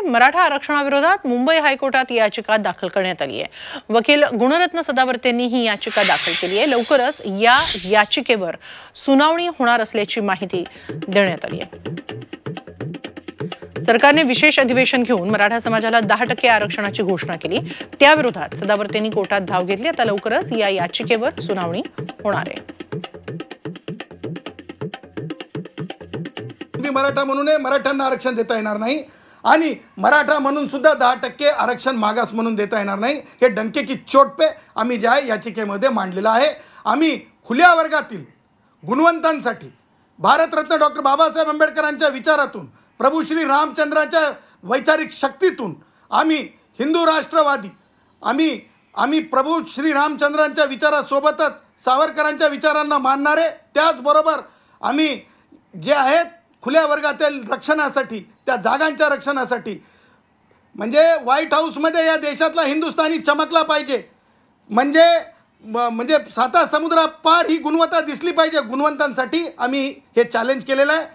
मराठा आरक्षणाविरोधात मुंबई हायकोर्टात याचिका दाखल करण्यात आली आहे। वकील गुणरत्न सदावर्तेंनी ही याचिका दाखल केली आहे। लवकरच या याचिकेवर सुनावणी होणार असल्याची माहिती देण्यात आली आहे। सरकारने विशेष अधिवेशन घेऊन मराठा समाजाला 10% आरक्षणाची घोषणा केली। त्याविरोधात सदावर्तेंनी कोर्टात धाव घेतली। आता लवकरच या याचिकेवर सुनावणी होणार आहे। मराठा म्हणून मराठ्यांना आरक्षण देता येणार नाही आणि मराठा म्हणून सुद्धा 10% आरक्षण मागास म्हणून देता येणार नाही। हे डंके की चोट पे आम्ही ज्या याचिकेमध्ये मांडलेलं आहे। आम्ही खुल्या वर्गातील गुणवंतांसाठी भारतरत्न डॉक्टर बाबासाहेब आंबेडकरांच्या विचारातून प्रभू श्री रामचंद्राच्या वैचारिक शक्तीतून आम्ही हिंदू राष्ट्रवादी आम्ही प्रभू श्री रामचंद्रांच्या विचारासोबतच सावरकरांच्या विचारांना मानणारे, त्याचबरोबर आम्ही जे आहेत खुल्या वर्गातील रक्षणासाठी, त्या जागांच्या रक्षणासाठी, म्हणजे व्हाईट हाऊसमध्ये या देशातला हिंदुस्थानी चमकला पाहिजे, म्हणजे साता समुद्रापार ही गुणवत्ता दिसली पाहिजे। गुणवंतांसाठी आम्ही हे चॅलेंज केलेलं आहे।